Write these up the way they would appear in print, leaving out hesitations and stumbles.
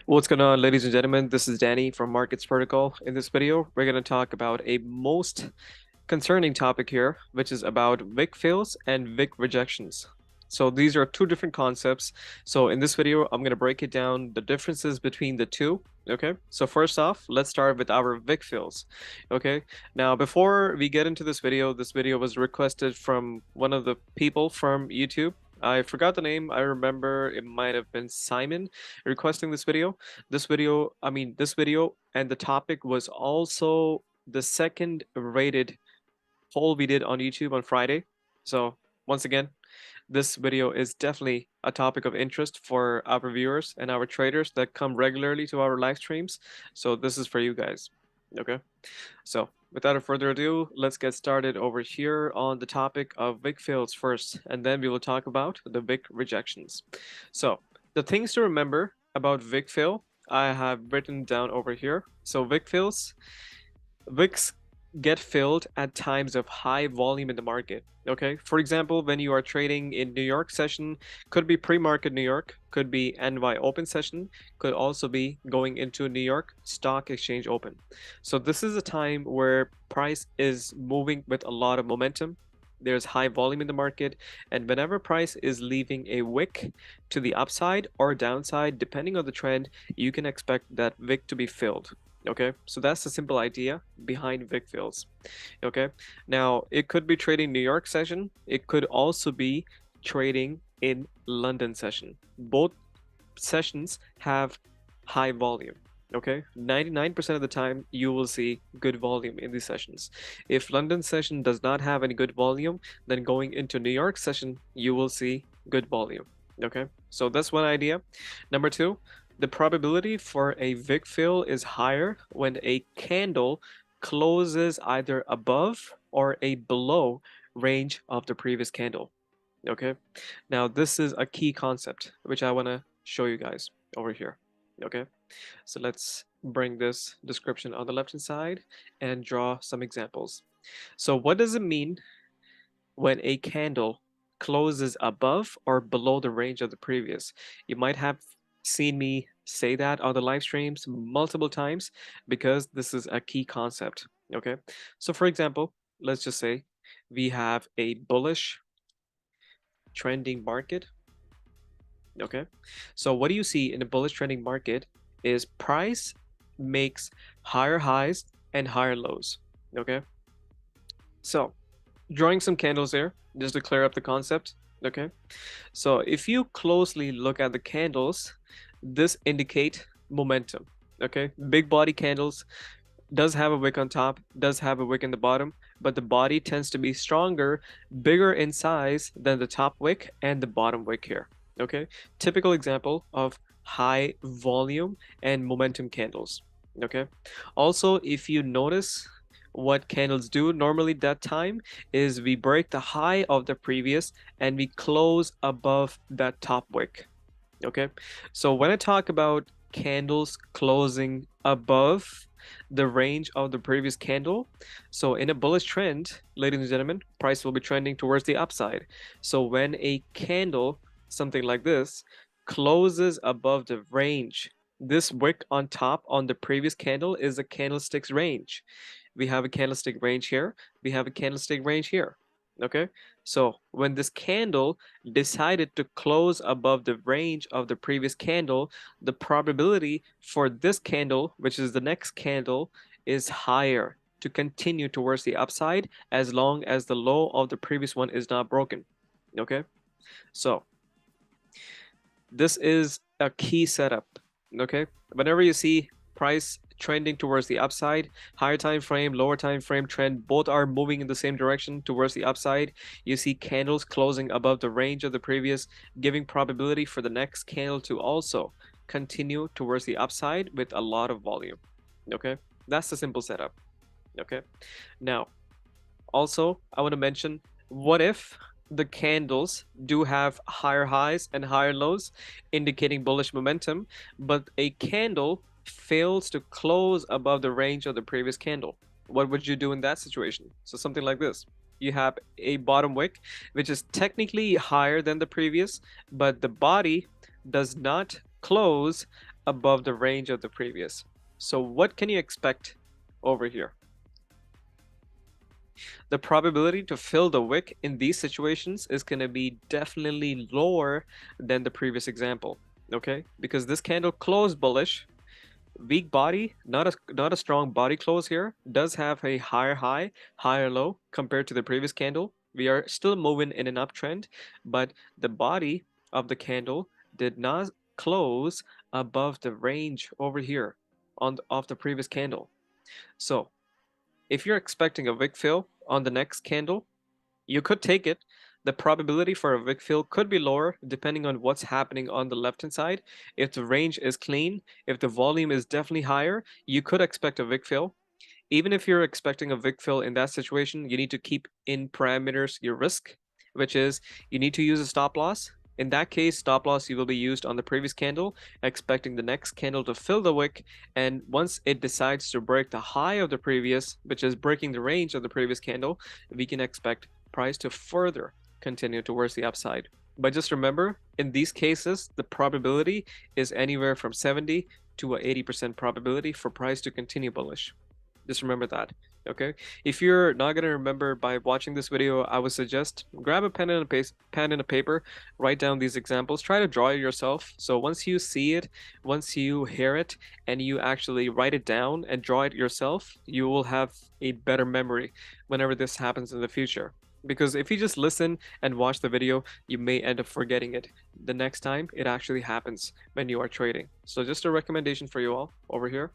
What's going on, ladies and gentlemen? This is Danny from Markets Protocol. In this video, we're going to talk about a most concerning topic here, which is about WICK fails and WICK rejections. So these are two different concepts. So in this video, I'm going to break it down, the differences between the two. Okay, so first off, let's start with our WICK fails. Okay, now before we get into this video was requested from one of the people from YouTube. I forgot the name. I remember it might have been Simon requesting this video. This video and the topic was also the second rated poll we did on YouTube on Friday. So once again, this video is definitely a topic of interest for our viewers and our traders that come regularly to our live streams. So this is for you guys. Okay. So without further ado, let's get started over here on the topic of WICK fails first, and then we will talk about the WICK rejections. So the things to remember about WICK fail, I have written down over here. So WICKs get filled at times of high volume in the market. Okay, for example, when you are trading in New York session, could be pre-market New York, could be NY open session, could also be going into New York Stock Exchange open. So this is a time where price is moving with a lot of momentum. There's high volume in the market, and whenever price is leaving a wick to the upside or downside, depending on the trend, you can expect that wick to be filled. Okay, so that's the simple idea behind WICK fills. Okay, now it could be trading New York session, it could also be trading in London session. Both sessions have high volume. Okay, 99% of the time you will see good volume in these sessions. If London session does not have any good volume, then going into New York session you will see good volume. Okay, so that's one idea. Number two, the probability for a WICK fill is higher when a candle closes either above or a below range of the previous candle. Okay, now this is a key concept which I want to show you guys over here. Okay, so let's bring this description on the left hand side and draw some examples. So what does it mean when a candle closes above or below the range of the previous? You might have seen me say that on the live streams multiple times because this is a key concept. Okay, so for example, let's just say we have a bullish trending market. Okay, so what do you see in a bullish trending market is price makes higher highs and higher lows. Okay, so drawing some candles there just to clear up the concept. Okay, so if you closely look at the candles, this indicate momentum. Okay, big body candles does have a wick on top, does have a wick in the bottom, but the body tends to be stronger, bigger in size than the top wick and the bottom wick here. Okay, typical example of high volume and momentum candles. Okay, also if you notice, what candles do normally that time is we break the high of the previous and we close above that top wick. Okay, so when I talk about candles closing above the range of the previous candle, so in a bullish trend, ladies and gentlemen, price will be trending towards the upside. So when a candle, something like this, closes above the range, this wick on top on the previous candle is a candlestick's range. We have a candlestick range here, we have a candlestick range here. Okay, so when this candle decided to close above the range of the previous candle, the probability for this candle, which is the next candle, is higher to continue towards the upside as long as the low of the previous one is not broken. Okay, so this is a key setup. Okay, whenever you see price trending towards the upside, higher time frame, lower time frame trend, both are moving in the same direction towards the upside. You see candles closing above the range of the previous, giving probability for the next candle to also continue towards the upside with a lot of volume. Okay, that's the simple setup. Okay, now also I want to mention, what if the candles do have higher highs and higher lows indicating bullish momentum, but a candle fails to close above the range of the previous candle? What would you do in that situation? So something like this. You have a bottom wick, which is technically higher than the previous, but the body does not close above the range of the previous. So what can you expect over here? The probability to fill the wick in these situations is going to be definitely lower than the previous example, okay? Because this candle closed bullish, weak body, not a strong body close here, does have a higher high, higher low compared to the previous candle. We are still moving in an uptrend, but the body of the candle did not close above the range over here of the previous candle. So if you're expecting a wick fill on the next candle, you could take it. The probability for a wick fill could be lower depending on what's happening on the left hand side. If the range is clean, if the volume is definitely higher, you could expect a wick fill. Even if you're expecting a wick fill in that situation, you need to keep in parameters your risk, which is you need to use a stop loss. In that case, stop loss will be used on the previous candle, expecting the next candle to fill the wick. And once it decides to break the high of the previous, which is breaking the range of the previous candle, we can expect price to further continue towards the upside. But just remember, in these cases, the probability is anywhere from 70 to a 80% probability for price to continue bullish. Just remember that, okay? If you're not gonna remember by watching this video, I would suggest grab a pen and a paper, write down these examples, try to draw it yourself. So once you see it, once you hear it, and you actually write it down and draw it yourself, you will have a better memory whenever this happens in the future. Because if you just listen and watch the video, you may end up forgetting it the next time it actually happens when you are trading. So just a recommendation for you all over here.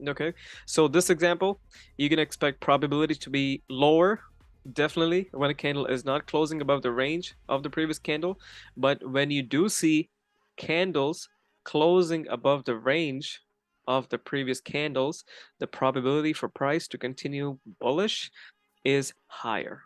Okay, so this example, you can expect probability to be lower, definitely, when a candle is not closing above the range of the previous candle. But when you do see candles closing above the range of the previous candles, the probability for price to continue bullish is higher.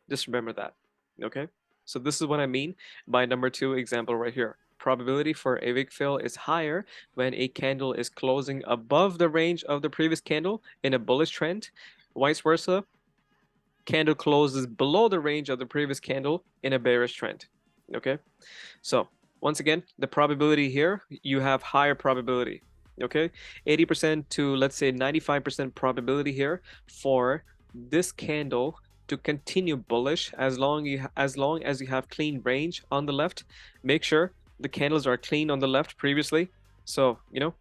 Just remember that, okay? So this is what I mean by number 2 example right here. Probability for a wick fill is higher when a candle is closing above the range of the previous candle in a bullish trend. Vice versa, candle closes below the range of the previous candle in a bearish trend. Okay, so once again, the probability here, you have higher probability. Okay, 80% to let's say 95% probability here for this candle to continue bullish as long as you have clean range on the left. Make sure the candles are clean on the left previously, so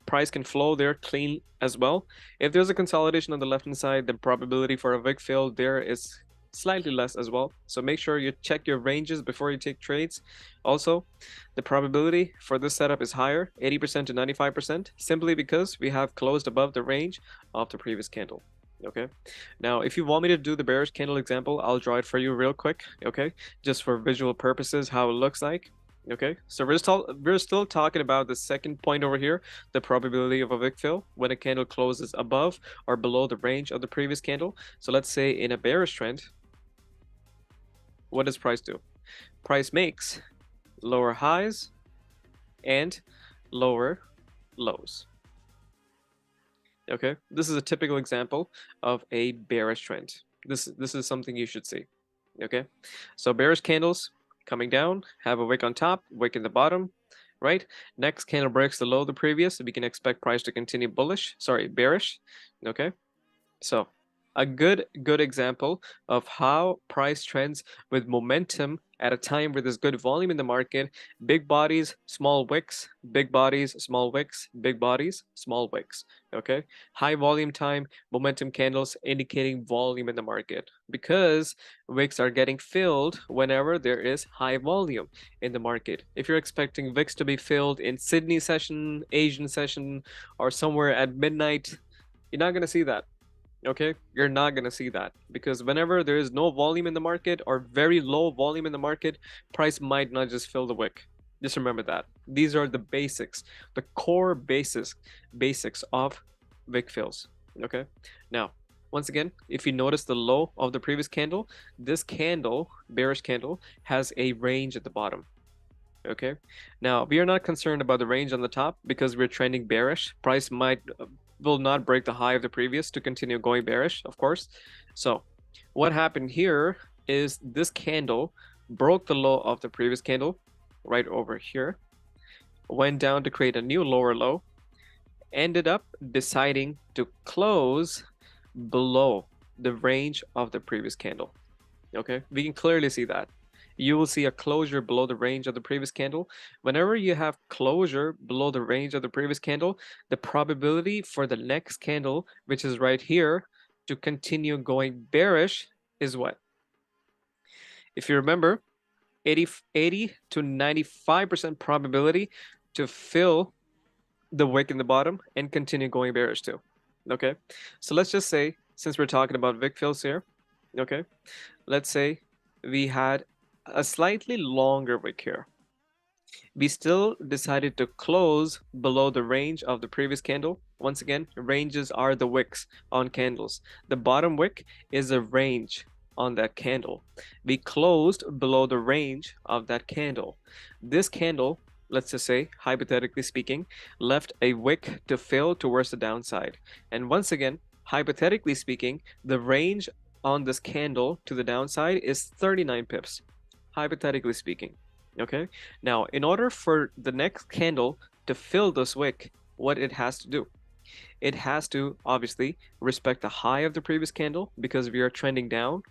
price can flow there clean as well. If there's a consolidation on the left hand side, the probability for a wick fill there is slightly less as well. So make sure you check your ranges before you take trades. Also, the probability for this setup is higher, 80% to 95%, simply because we have closed above the range of the previous candle. Okay, now if you want me to do the bearish candle example, I'll draw it for you real quick, okay, just for visual purposes, how it looks like. Okay, so we're still talking about the second point over here, the probability of a wick fill when a candle closes above or below the range of the previous candle. So let's say in a bearish trend, what does price do? Price makes lower highs and lower lows. Okay, this is a typical example of a bearish trend. This is something you should see. Okay, so bearish candles coming down, have a wick on top, wick in the bottom, right? Next candle breaks the low of the previous, so we can expect price to continue bearish. Okay, so a good example of how price trends with momentum at a time where there's good volume in the market. Big bodies, small wicks, big bodies, small wicks, big bodies, small wicks. Okay, high volume time, momentum candles indicating volume in the market, because wicks are getting filled whenever there is high volume in the market. If you're expecting wicks to be filled in Sydney session, Asian session, or somewhere at midnight, you're not going to see that. Okay, you're not going to see that, because whenever there is no volume in the market or very low volume in the market, price might not just fill the wick. Just remember that. These are the basics, the core basics of wick fills. Okay, now once again, if you notice the low of the previous candle, this candle, bearish candle, has a range at the bottom. Okay, now we are not concerned about the range on the top because we're trending bearish. Price will not break the high of the previous to continue going bearish, of course. So what happened here is this candle broke the low of the previous candle right over here, went down to create a new lower low, ended up deciding to close below the range of the previous candle. Okay, we can clearly see that. You will see a closure below the range of the previous candle. Whenever you have closure below the range of the previous candle, the probability for the next candle, which is right here, to continue going bearish is what? If you remember, 80 to 95% probability to fill the wick in the bottom and continue going bearish too. Okay, so let's just say, since we're talking about wick fills here, okay, let's say we had a slightly longer wick here. We still decided to close below the range of the previous candle. Once again, ranges are the wicks on candles. The bottom wick is a range on that candle. We closed below the range of that candle. This candle, let's just say, hypothetically speaking, left a wick to fill towards the downside. And once again, hypothetically speaking, the range on this candle to the downside is 39 pips, hypothetically speaking. Okay, now in order for the next candle to fill this wick, what it has to do? It has to obviously respect the high of the previous candle, because we are trending down.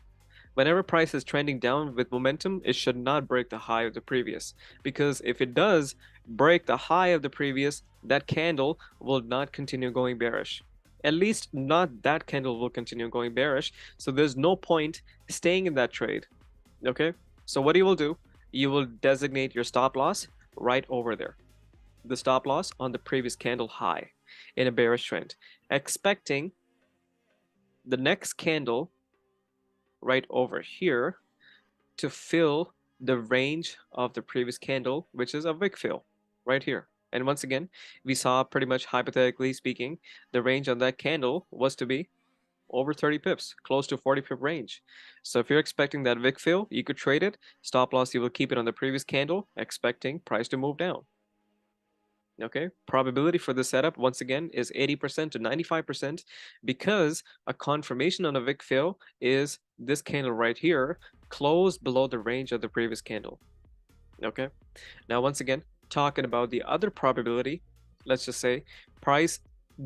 Whenever price is trending down with momentum, it should not break the high of the previous, because if it does break the high of the previous, that candle will not continue going bearish. At least not that candle will continue going bearish, so there's no point staying in that trade. Okay, so what you will do, you will designate your stop loss right over there, the stop loss on the previous candle high in a bearish trend, expecting the next candle right over here to fill the range of the previous candle, which is a wick fill right here. And once again, we saw, pretty much hypothetically speaking, the range on that candle was to be over 30 pips, close to 40 pip range. So if you're expecting that wick fill, you could trade it. Stop loss, you will keep it on the previous candle, expecting price to move down. Okay, probability for the setup once again is 80% to 95%, because a confirmation on a wick fill is this candle right here, closed below the range of the previous candle. Okay, now once again, talking about the other probability, let's just say price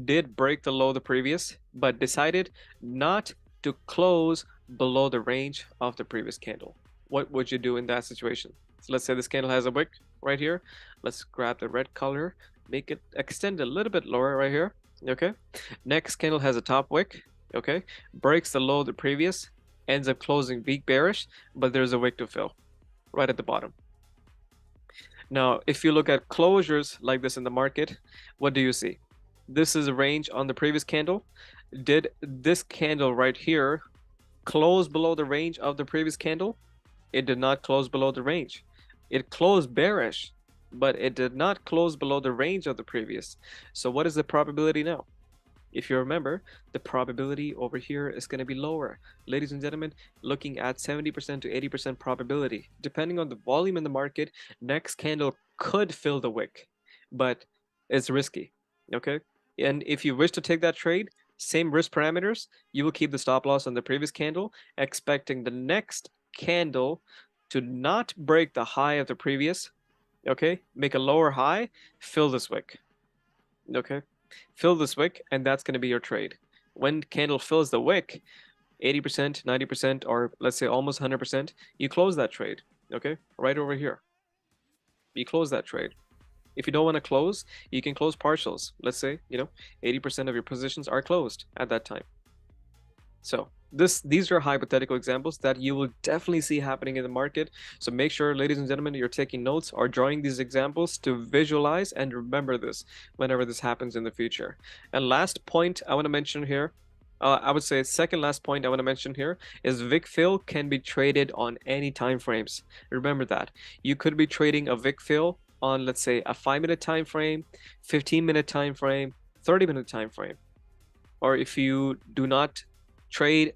did break the low of the previous, but decided not to close below the range of the previous candle. What would you do in that situation? So let's say this candle has a wick right here. Let's grab the red color, make it extend a little bit lower right here. Okay, next candle has a top wick. Okay, breaks the low of the previous, ends up closing weak bearish, but there's a wick to fill right at the bottom. Now, if you look at closures like this in the market, what do you see? This is a range on the previous candle. Did this candle right here close below the range of the previous candle? It did not close below the range. It closed bearish, but it did not close below the range of the previous. So what is the probability now? If you remember, the probability over here is going to be lower. Ladies and gentlemen, looking at 70% to 80% probability. Depending on the volume in the market, next candle could fill the wick, but it's risky, okay? And if you wish to take that trade, same risk parameters, you will keep the stop loss on the previous candle, expecting the next candle to not break the high of the previous, okay? Make a lower high, fill this wick, okay? Fill this wick, and that's going to be your trade. When candle fills the wick, 80%, 90%, or let's say almost 100%, you close that trade, okay? Right over here. You close that trade. If you don't want to close, you can close partials. Let's say, 80% of your positions are closed at that time. So these are hypothetical examples that you will definitely see happening in the market. So make sure, ladies and gentlemen, you're taking notes or drawing these examples to visualize and remember this whenever this happens in the future. And last point I want to mention here, I would say second last point I want to mention here is wickfil can be traded on any time frames. Remember that. You could be trading a wickfil on, let's say, a 5-minute time frame, 15-minute time frame, 30-minute time frame. Or if you do not trade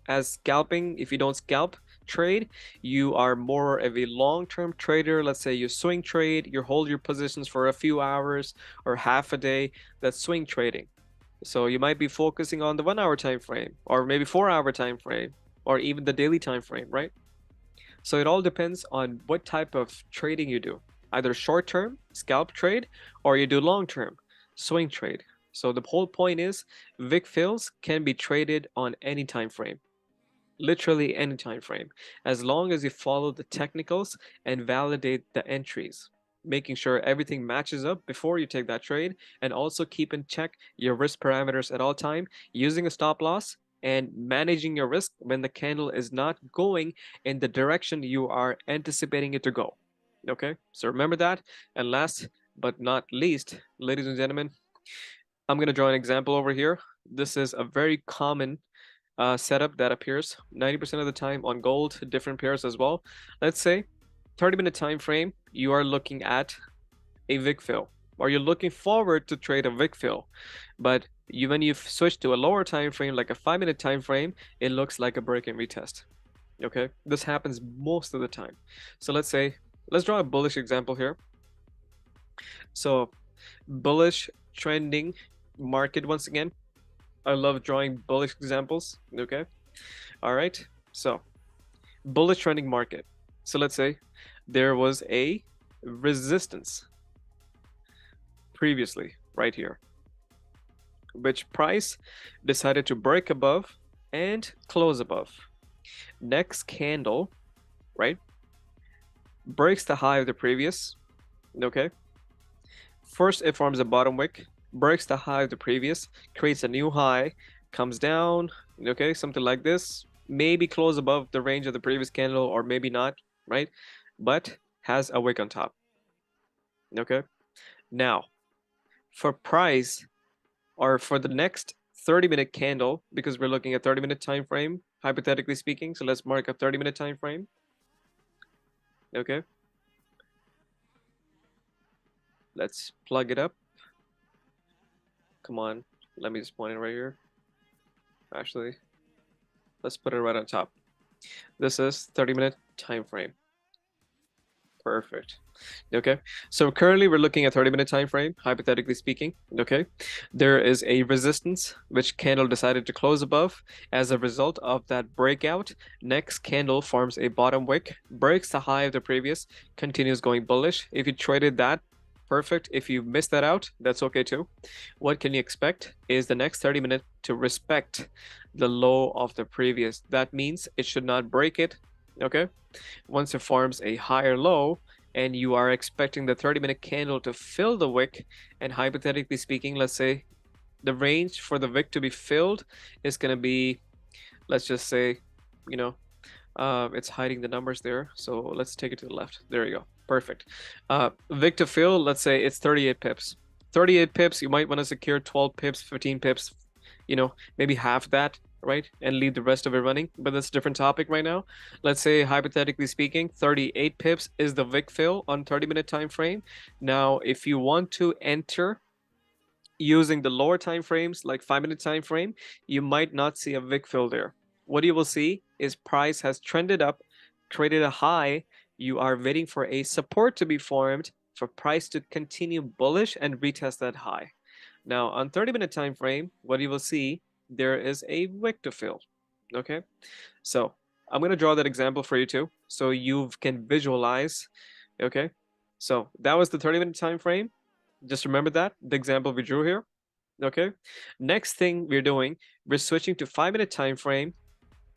as scalping, if you don't scalp trade, you are more of a long-term trader. Let's say you swing trade, you hold your positions for a few hours or half a day. That's swing trading. So you might be focusing on the 1-hour time frame, or maybe 4-hour time frame, or even the daily time frame, right? So it all depends on what type of trading you do. Either short-term scalp trade, or you do long-term. swing trade. So the whole point is wickfils can be traded on any time frame, literally any time frame, as long as you follow the technicals and validate the entries, making sure everything matches up before you take that trade, and also keep in check your risk parameters at all time, using a stop loss and managing your risk when the candle is not going in the direction you are anticipating it to go. Okay, so remember that. And last but not least, ladies and gentlemen, I'm going to draw an example over here. This is a very common setup that appears 90% of the time on gold, different pairs as well. Let's say 30-minute time frame, you are looking at a wickfil, or you're looking forward to trade a wickfil, but when you switch to a lower time frame, like a 5-minute time frame, it looks like a break and retest. Okay, this happens most of the time. So let's draw a bullish example here. So bullish trending market once again. I love drawing bullish examples. Okay, all right, so bullish trending market. So let's say there was a resistance previously right here, which price decided to break above and close above. Next candle, right, breaks the high of the previous. Okay, first it forms a bottom wick, breaks the high of the previous, creates a new high, comes down, okay, something like this, maybe close above the range of the previous candle or maybe not, right? But has a wick on top. Okay, now for price, or for the next 30-minute candle, because we're looking at 30-minute time frame, hypothetically speaking, so let's mark a 30-minute time frame. Okay, let's plug it up. Come on, let me just point it right here. Actually, let's put it right on top. This is 30-minute time frame. Perfect. Okay, so currently we're looking at 30-minute time frame, hypothetically speaking. Okay, there is a resistance which candle decided to close above. As a result of that breakout, next candle forms a bottom wick, breaks the high of the previous, continues going bullish. If you traded that, perfect. If you missed that out, that's okay too. What can you expect is the next 30-minute to respect the low of the previous. That means it should not break it. Okay, once it forms a higher low and you are expecting the 30-minute candle to fill the wick, and hypothetically speaking, let's say the range for the wick to be filled is going to be, let's just say, you know, it's hiding the numbers there, so let's take it to the left. There you go. Perfect. Wick to fill, let's say it's 38 pips. 38 pips, you might want to secure 12 pips, 15 pips, you know, maybe half that, right? And leave the rest of it running. But that's a different topic right now. Let's say, hypothetically speaking, 38 pips is the wick fill on 30-minute time frame. Now, if you want to enter using the lower time frames, like 5-minute time frame, you might not see a wick fill there. What you will see is price has trended up, created a high. You are waiting for a support to be formed for price to continue bullish and retest that high. Now on 30-minute time frame, what you will see, there is a wick to fill. Okay, so I'm going to draw that example for you too, so you can visualize. Okay, so that was the 30-minute time frame. Just remember that, the example we drew here. Okay, next thing we're doing, we're switching to 5-minute time frame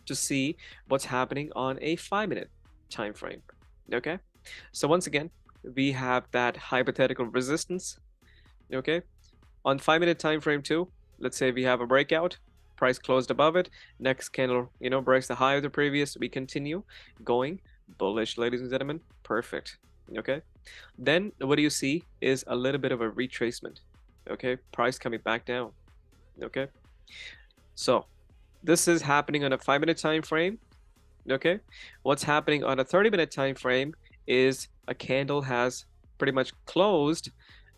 to see what's happening on a 5-minute time frame. Okay, so once again, we have that hypothetical resistance. Okay, on 5-minute time frame too, let's say we have a breakout, price closed above it, next candle, you know, breaks the high of the previous, we continue going bullish, ladies and gentlemen. Perfect. Okay, then what do you see is a little bit of a retracement. Okay, price coming back down. Okay, so this is happening on a 5-minute time frame. Okay, what's happening on a 30-minute time frame is a candle has pretty much closed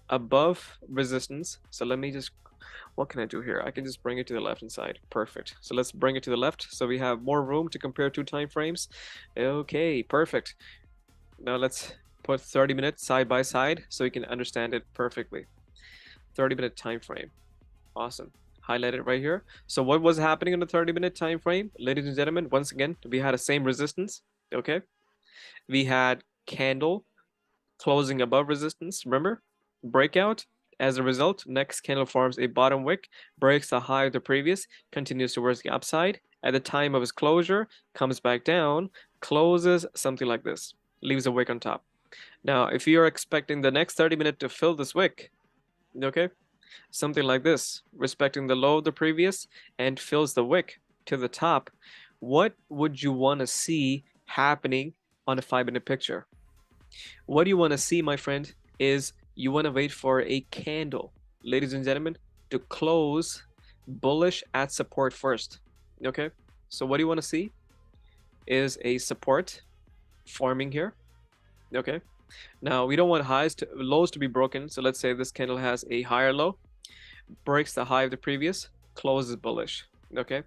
above resistance. So let me just, what can I do here? I can just bring it to the left hand side. Perfect. So let's bring it to the left so we have more room to compare two time frames. Okay, perfect. Now let's put 30 minutes side by side so you can understand it perfectly. 30-minute time frame. Awesome. Highlight it right here. So what was happening in the 30-minute time frame, ladies and gentlemen? Once again, we had a same resistance. Okay, we had candle closing above resistance. Remember, breakout, As a result, next candle forms a bottom wick, breaks the high of the previous, continues towards the upside. At the time of its closure, comes back down, closes something like this, leaves a wick on top. Now, if you're expecting the next 30 minutes to fill this wick, okay, something like this, respecting the low of the previous and fills the wick to the top, what would you want to see happening on a 5-minute picture? What do you want to see, my friend, is you want to wait for a candle, ladies and gentlemen, to close bullish at support first. Okay, so what do you want to see is a support forming here. Okay, now we don't want lows to be broken. So let's say this candle has a higher low, breaks the high of the previous, closes bullish. Okay,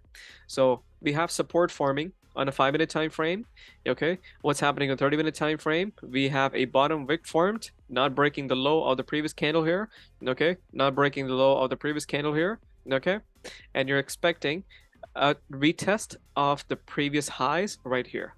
so we have support forming on a 5-minute time frame. Okay, what's happening on 30-minute time frame? We have a bottom wick formed, not breaking the low of the previous candle here. Okay, not breaking the low of the previous candle here. Okay, and you're expecting a retest of the previous highs right here.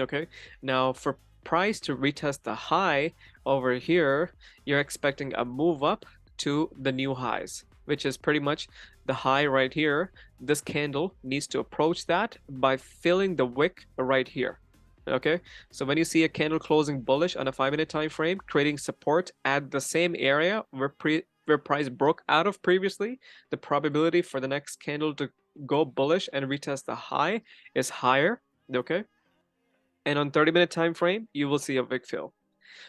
Okay, now for price to retest the high over here, you're expecting a move up to the new highs, which is pretty much the high right here. This candle needs to approach that by filling the wick right here. Okay, so when you see a candle closing bullish on a 5-minute time frame, creating support at the same area where price broke out of previously, the probability for the next candle to go bullish and retest the high is higher. Okay, and on 30-minute time frame, you will see a wick fill.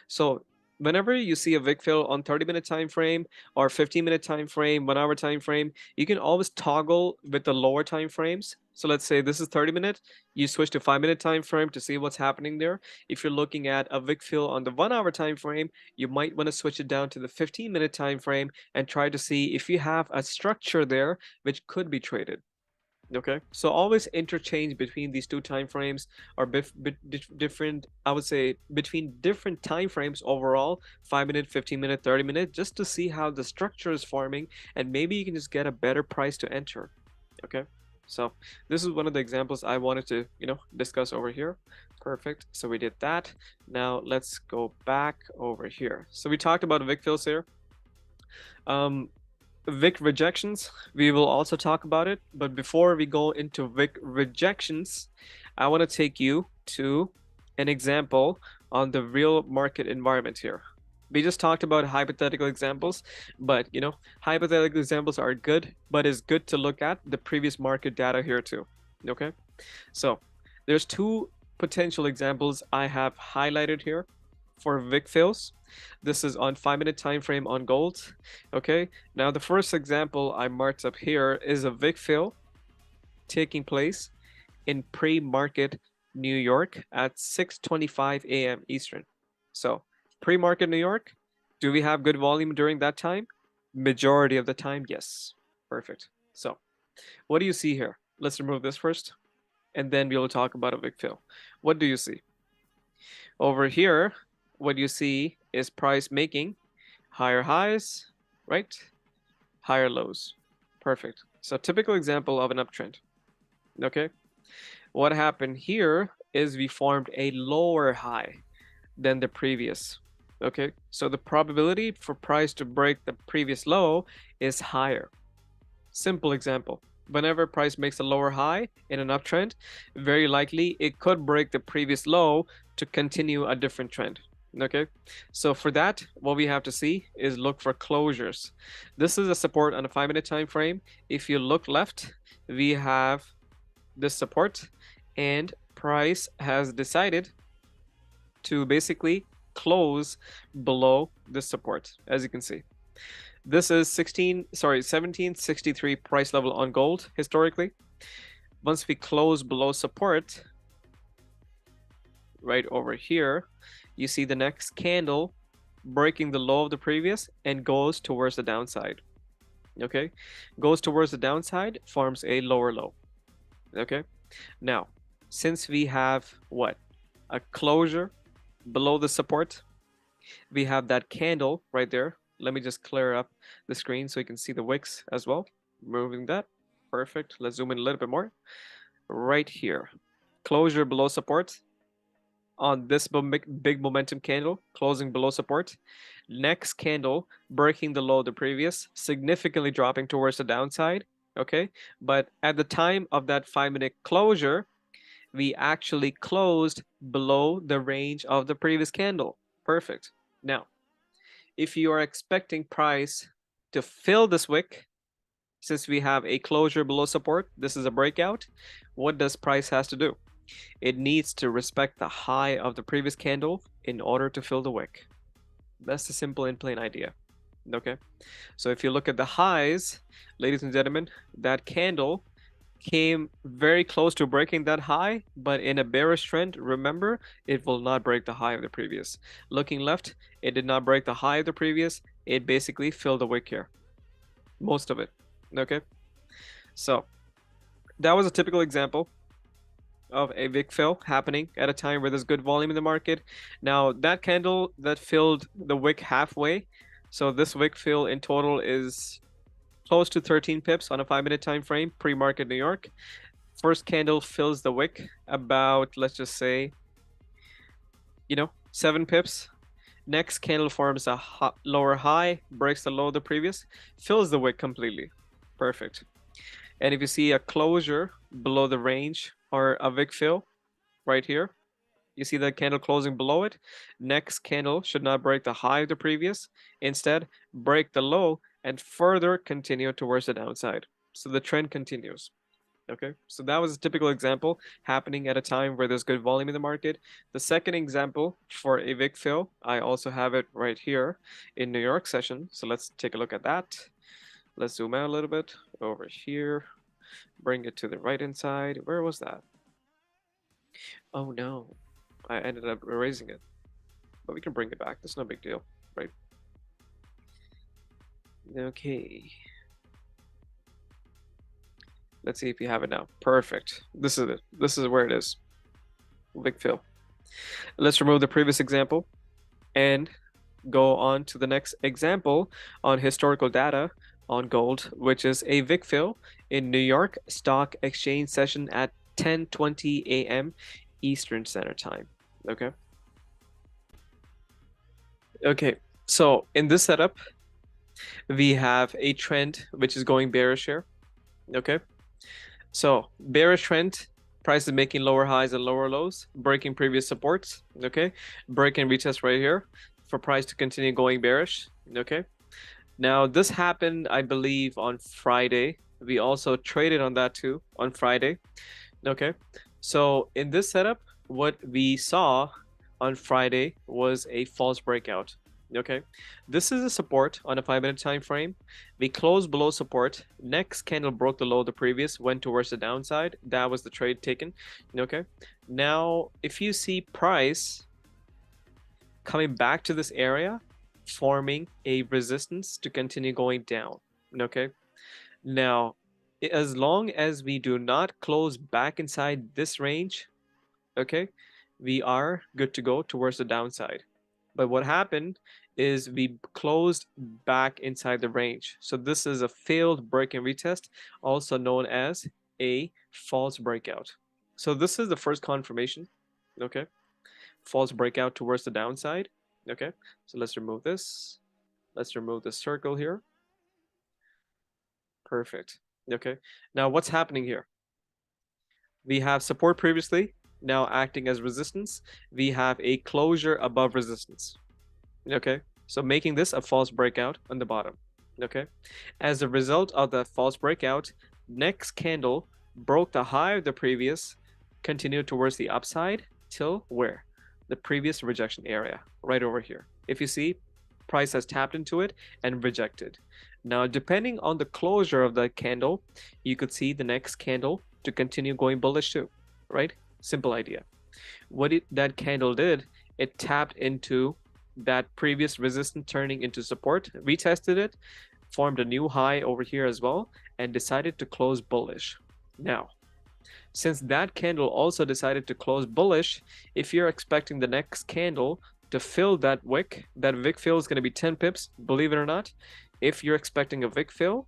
So whenever you see a wick fill on 30-minute time frame or 15-minute time frame, 1 hour time frame, you can always toggle with the lower time frames. So let's say this is 30-minute, you switch to 5-minute time frame to see what's happening there. If you're looking at a wick fill on the 1 hour time frame, you might want to switch it down to the 15-minute time frame and try to see if you have a structure there which could be traded. Okay, so always interchange between these two time frames, or different, I would say, between different time frames overall, 5-minute, 15-minute, 30-minute, just to see how the structure is forming, and maybe you can just get a better price to enter. Okay, so this is one of the examples I wanted to, discuss over here. Perfect. So we did that. Now let's go back over here. So we talked about wick fills here. WICK rejections, we will also talk about it, but before we go into WICK rejections, I want to take you to an example on the real market environment here. We just talked about hypothetical examples, but hypothetical examples are good, but it's good to look at the previous market data here too. Okay, so there's two potential examples I have highlighted here for WICK fills. This is on 5-minute time frame on gold. Okay, now the first example I marked up here is a WICK fill taking place in pre-market New York at 6:25 a.m. Eastern. So pre-market New York, do we have good volume during that time? Majority of the time, yes. Perfect. So what do you see here? Let's remove this first, and then we'll talk about a WICK fill. What do you see? Over here, what you see is price making higher highs, right? Higher lows. Perfect. So typical example of an uptrend. Okay. What happened here is we formed a lower high than the previous. Okay. So the probability for price to break the previous low is higher. Simple example. Whenever price makes a lower high in an uptrend, very likely it could break the previous low to continue a different trend. Okay, so for that, what we have to see is look for closures. This is a support on a 5-minute time frame. If you look left, we have this support, and price has decided to basically close below this support, as you can see. This is 1763 price level on gold historically. Once we close below support, right over here, you see the next candle breaking the low of the previous and goes towards the downside. Okay, goes towards the downside, forms a lower low. Okay, now since we have what, a closure below the support, we have that candle right there. Let me just clear up the screen so you can see the wicks as well. Moving that. Perfect. Let's zoom in a little bit more. Right here, closure below support, on this big momentum candle, closing below support. Next candle, breaking the low of the previous, significantly dropping towards the downside, okay? But at the time of that 5-minute closure, we actually closed below the range of the previous candle. Perfect. Now, if you are expecting price to fill this wick, since we have a closure below support, this is a breakout, what does price has to do? It needs to respect the high of the previous candle in order to fill the wick. That's the simple and plain idea. Okay, so if you look at the highs, ladies and gentlemen, that candle came very close to breaking that high, but in a bearish trend, remember, it will not break the high of the previous. Looking left, it did not break the high of the previous. It basically filled the wick here, most of it. Okay, so that was a typical example of a wick fill happening at a time where there's good volume in the market. Now that candle that filled the wick halfway, so this wick fill in total is close to 13 pips on a 5-minute time frame, pre-market New York. First candle fills the wick about, let's just say, 7 pips. Next candle forms a lower high, breaks the low of the previous, fills the wick completely. Perfect. And if you see a closure below the range or a wick fill right here, you see that candle closing below it. Next candle should not break the high of the previous. Instead, break the low and further continue towards the downside. So the trend continues. Okay, so that was a typical example happening at a time where there's good volume in the market. The second example for a wick fill, I also have it right here in New York session. So let's take a look at that. Let's zoom out a little bit over here, bring it to the right hand side. Where was that? Oh no, I ended up erasing it, but we can bring it back. That's no big deal, right? Okay. Let's see if you have it now. Perfect. This is it. This is where it is. Wick fill. Let's remove the previous example and go on to the next example on historical data on gold, which is a wick fill in New York Stock Exchange session at 10:20 a.m. Eastern Standard Time. Okay. Okay. So in this setup, we have a trend which is going bearish here. Okay. So bearish trend, price is making lower highs and lower lows, breaking previous supports. Okay. Break and retest right here for price to continue going bearish. Okay. Now this happened, I believe, on Friday. We also traded on that too on Friday. Okay. So in this setup, what we saw on Friday was a false breakout. Okay, this is a support on a 5-minute time frame. We closed below support. Next candle broke the low of the previous, went towards the downside. That was the trade taken. Okay, now if you see price coming back to this area, forming a resistance to continue going down. Okay, now as long as we do not close back inside this range, okay, we are good to go towards the downside. But what happened is we closed back inside the range. So this is a failed break and retest, also known as a false breakout. So this is the first confirmation, okay? False breakout towards the downside, okay? So let's remove this. Let's remove the circle here. Perfect, okay? Now what's happening here? We have support previously, now acting as resistance. We have a closure above resistance. Okay, so making this a false breakout on the bottom. Okay, as a result of that false breakout, next candle broke the high of the previous, continued towards the upside till where? The previous rejection area, right over here. If you see, price has tapped into it and rejected. Now, depending on the closure of the candle, you could see the next candle to continue going bullish too, right? Simple idea. What that candle did, it tapped into that previous resistance turning into support, retested it, formed a new high over here as well, and decided to close bullish. Now, since that candle also decided to close bullish, if you're expecting the next candle to fill that wick fill is going to be 10 pips, believe it or not. If you're expecting a wick fill,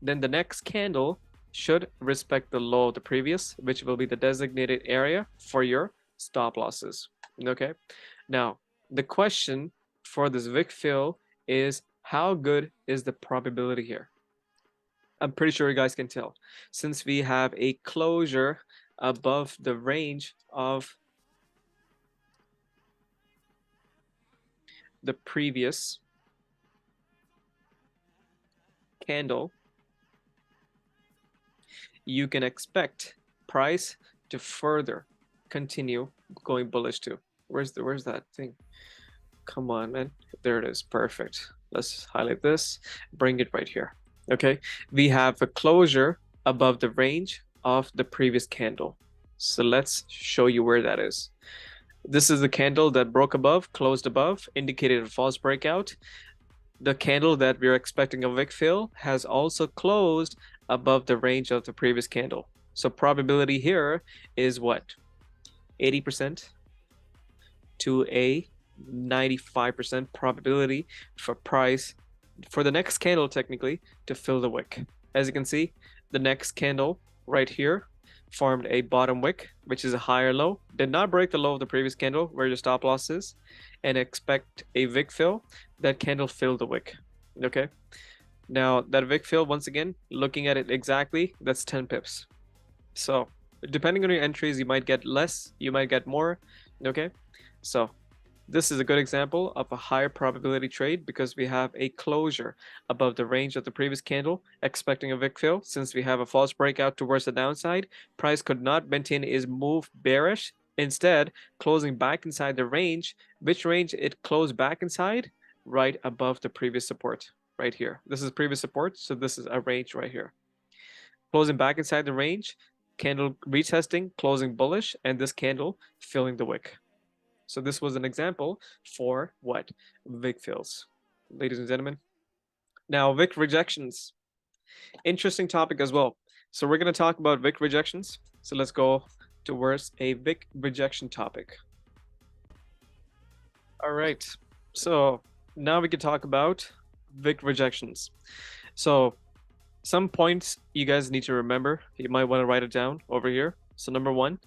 then the next candle should respect the low of the previous, which will be the designated area for your stop losses. Okay. Now, the question for this wickfil is, how good is the probability here? I'm pretty sure you guys can tell, since we have a closure above the range of the previous candle, you can expect price to further continue going bullish too. Where's that thing? Come on, man. There it is. Perfect. Let's highlight this, bring it right here. Okay, we have a closure above the range of the previous candle. So let's show you where that is. This is the candle that broke above, closed above, indicated a false breakout. The candle that we're expecting a wick fill has also closed above the range of the previous candle. So probability here is what? 80% to a 95% probability for price for the next candle technically to fill the wick. As you can see, the next candle right here formed a bottom wick, which is a higher low, did not break the low of the previous candle where your stop loss is, and expect a wick fill. That candle filled the wick. Okay, now that wick fill, once again, looking at it exactly, that's 10 pips. So depending on your entries, you might get less, you might get more. Okay, so this is a good example of a higher probability trade because we have a closure above the range of the previous candle, expecting a wick fill. Since we have a false breakout towards the downside, price could not maintain its move bearish, instead closing back inside the range. Which range it closed back inside? Right above the previous support right here. This is previous support, so this is a range right here. Closing back inside the range, candle retesting, closing bullish, and this candle filling the wick. So this was an example for what? Wick fills, ladies and gentlemen. Now, wick rejections. Interesting topic as well. So we're going to talk about wick rejections. So let's go towards a wick rejection topic. All right. So now we can talk about wick rejections. So some points you guys need to remember. You might want to write it down over here. So number one,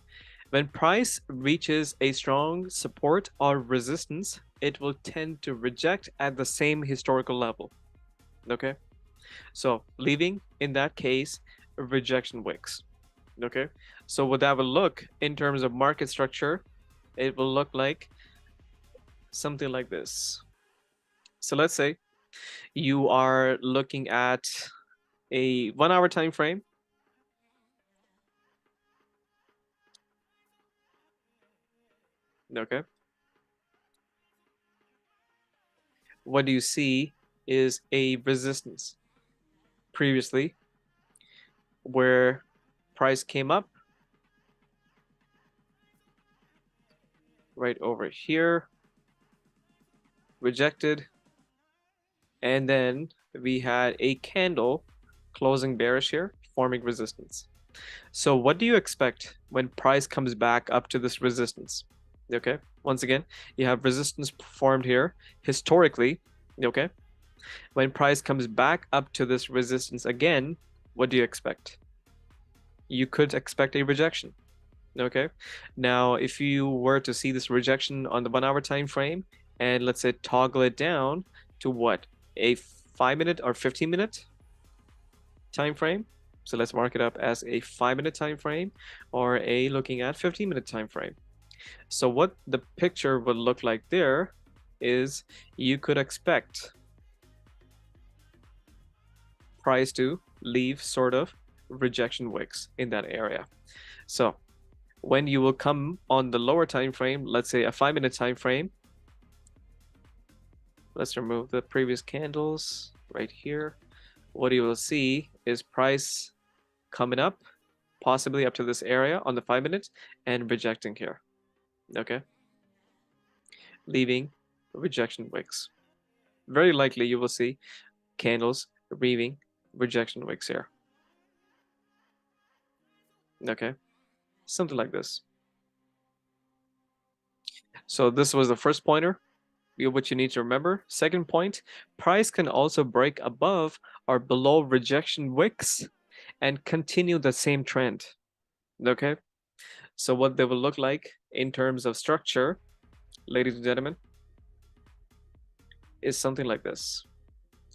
when price reaches a strong support or resistance, it will tend to reject at the same historical level. Okay, so leaving in that case rejection wicks. Okay, so what that will look in terms of market structure, it will look like something like this. So let's say you are looking at a 1 hour time frame. Okay, what do you see is a resistance previously where price came up right over here, rejected, and then we had a candle closing bearish here, forming resistance. So what do you expect when price comes back up to this resistance? Okay, once again, you have resistance formed here historically. Okay, when price comes back up to this resistance again, what do you expect? You could expect a rejection. Okay, now if you were to see this rejection on the 1 hour time frame and let's say toggle it down to what, a 5-minute or 15-minute time frame. So let's mark it up as a 5-minute time frame or a looking at 15-minute time frame. So what the picture would look like there is you could expect price to leave sort of rejection wicks in that area. So when you will come on the lower time frame, let's say a 5-minute time frame, let's remove the previous candles right here. What you will see is price coming up, possibly up to this area on the 5 minutes and rejecting here. Okay, leaving rejection wicks. Very likely you will see candles leaving rejection wicks here. Okay, something like this. So this was the first pointer, what you need to remember. Second point, price can also break above or below rejection wicks and continue the same trend. Okay, so what they will look like in terms of structure, ladies and gentlemen, is something like this.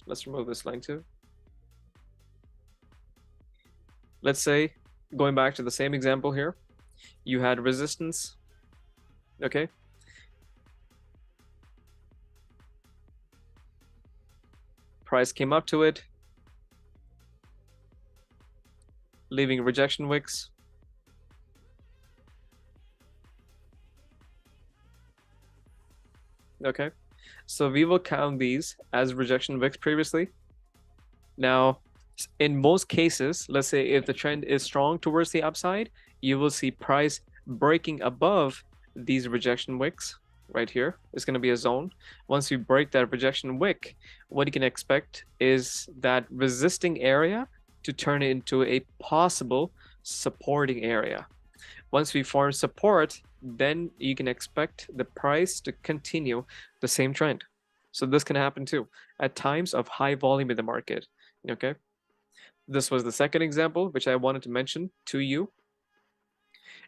Let's remove this line too. Let's say, going back to the same example here, you had resistance, okay? Price came up to it, leaving rejection wicks. Okay, so we will count these as rejection wicks previously. Now, in most cases, let's say if the trend is strong towards the upside, you will see price breaking above these rejection wicks right here. It's going to be a zone. Once we break that rejection wick, what you can expect is that resisting area to turn into a possible supporting area. Once we form support, then you can expect the price to continue the same trend. So this can happen too at times of high volume in the market. Okay, this was the second example which I wanted to mention to you.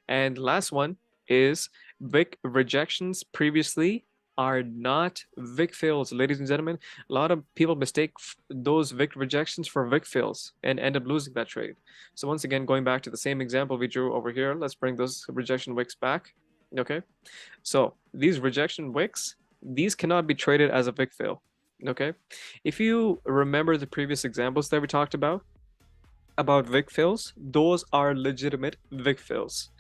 And last one is WICK rejections previously are not WICK fills, ladies and gentlemen. A lot of people mistake those WICK rejections for WICK fills and end up losing that trade. So once again, going back to the same example we drew over here, let's bring those rejection wicks back. Okay, so these rejection wicks, these cannot be traded as a WICK fill. Okay, if you remember the previous examples that we talked about WICK fills, those are legitimate WICK fills.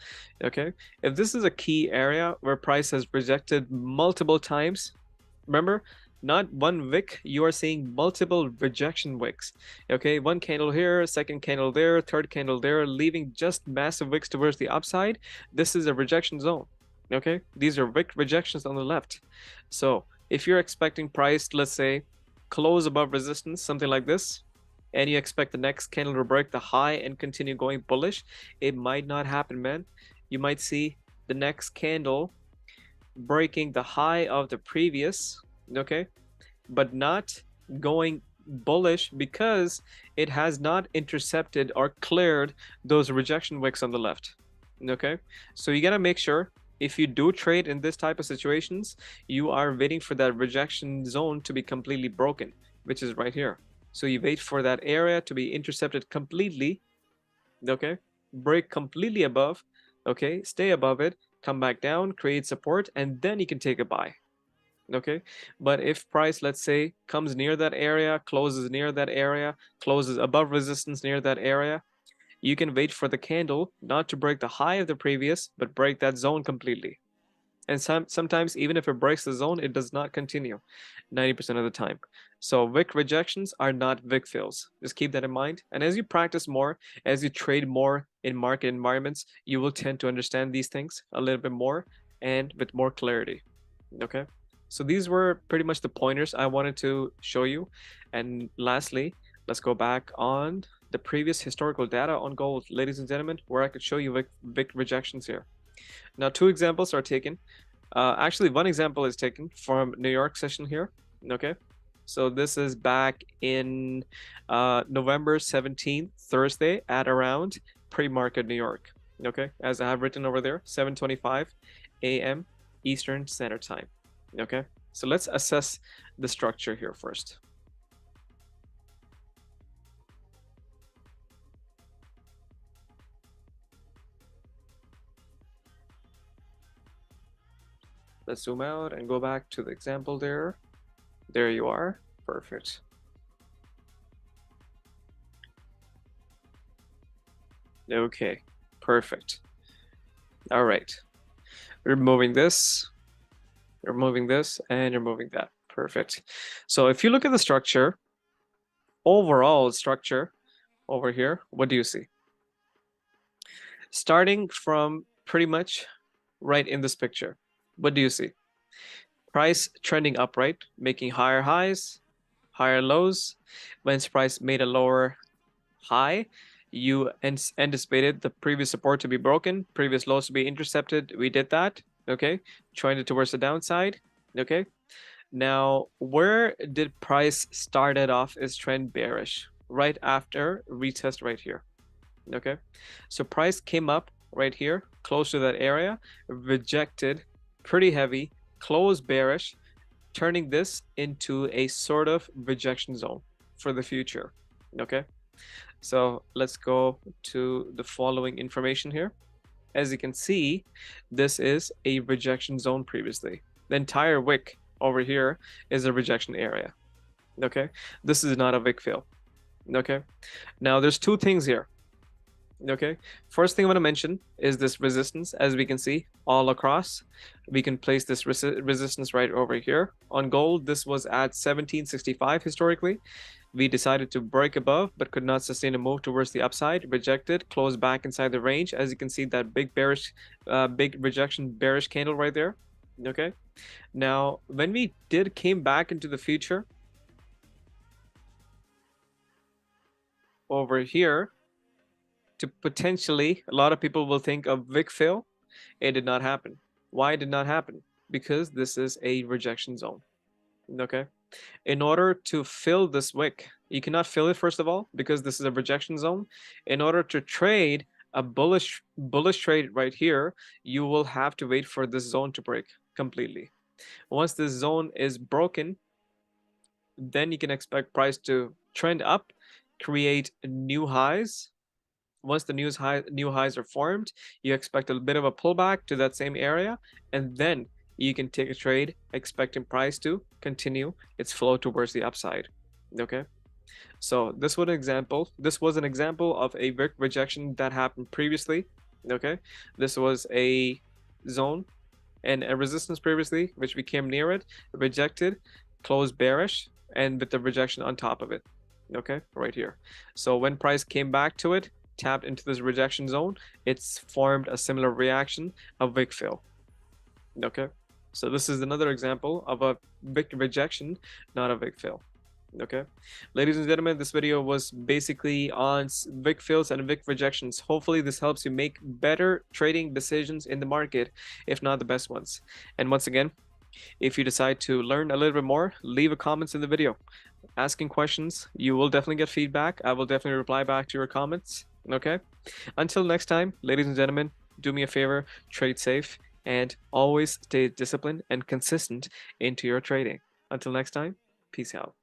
Okay, if this is a key area where price has rejected multiple times, remember, not one wick, you are seeing multiple rejection wicks. Okay, one candle here, second candle there, third candle there, leaving just massive wicks towards the upside. This is a rejection zone. Okay, these are wick rejections on the left. So if you're expecting price, let's say, close above resistance, something like this, and you expect the next candle to break the high and continue going bullish, it might not happen, man. You might see the next candle breaking the high of the previous, okay, but not going bullish because it has not intercepted or cleared those rejection wicks on the left. Okay, so you gotta make sure if you do trade in this type of situations, you are waiting for that rejection zone to be completely broken, which is right here. So you wait for that area to be intercepted completely, okay, break completely above, okay, stay above it, come back down, create support, and then you can take a buy. Okay, but if price, let's say, comes near that area, closes near that area, closes above resistance near that area, you can wait for the candle not to break the high of the previous, but break that zone completely. And sometimes even if it breaks the zone, it does not continue 90% of the time. So WICK rejections are not WICK fills. Just keep that in mind. And as you practice more, as you trade more in market environments, you will tend to understand these things a little bit more and with more clarity. Okay, so these were pretty much the pointers I wanted to show you. And lastly, let's go back on the previous historical data on gold, ladies and gentlemen, where I could show you WICK rejections here. Now, two examples are taken. Actually, one example is taken from New York session here. Okay, so this is back in November 17th, Thursday at around pre-market New York. Okay, as I have written over there, 7:25 a.m. Eastern Standard Time. Okay, so let's assess the structure here first. Let's zoom out and go back to the example there. There you are. Perfect. Okay, perfect. All right. Removing this, removing this, and removing that. Perfect. So if you look at the structure, overall structure over here, what do you see? Starting from pretty much right in this picture, what do you see? Price trending upright, making higher highs, higher lows. When price made a lower high, you anticipated the previous support to be broken, previous lows to be intercepted. We did that. Okay, trended towards the downside. Okay, now where did price started off is trend bearish? Right after retest right here. Okay, so price came up right here, close to that area, rejected, pretty heavy, closed bearish, turning this into a sort of rejection zone for the future. Okay, so let's go to the following information here. As you can see, this is a rejection zone previously. The entire wick over here is a rejection area. Okay, this is not a wick fail. Okay, now there's two things here. Okay, first thing I want to mention is this resistance. As we can see all across, we can place this resistance right over here. On gold, this was at 1765 historically. We decided to break above but could not sustain a move towards the upside, rejected, closed back inside the range. As you can see, that big bearish big rejection bearish candle right there. Okay, now when we came back into the future over here, to potentially, a lot of people will think of wick fail. It did not happen. Why it did not happen? Because this is a rejection zone. Okay, in order to fill this wick, you cannot fill it first of all because this is a rejection zone. In order to trade a bullish trade right here, you will have to wait for this zone to break completely. Once this zone is broken, then you can expect price to trend up, create new highs. Once the new highs are formed, you expect a bit of a pullback to that same area, and then you can take a trade expecting price to continue its flow towards the upside. Okay, so this was an example of a wick rejection that happened previously. Okay, this was a zone and a resistance previously, which we came near it, rejected, closed bearish, and with the rejection on top of it. Okay, right here. So when price came back to it, tapped into this rejection zone, it's formed a similar reaction of wick fill. Okay, so this is another example of a wick rejection, not a wick fill. Okay, ladies and gentlemen, this video was basically on wick fills and wick rejections. Hopefully this helps you make better trading decisions in the market, if not the best ones. And once again, if you decide to learn a little bit more, leave a comments in the video asking questions. You will definitely get feedback. I will definitely reply back to your comments. Okay, until next time, ladies and gentlemen, do me a favor, trade safe, and always stay disciplined and consistent into your trading. Until next time, peace out.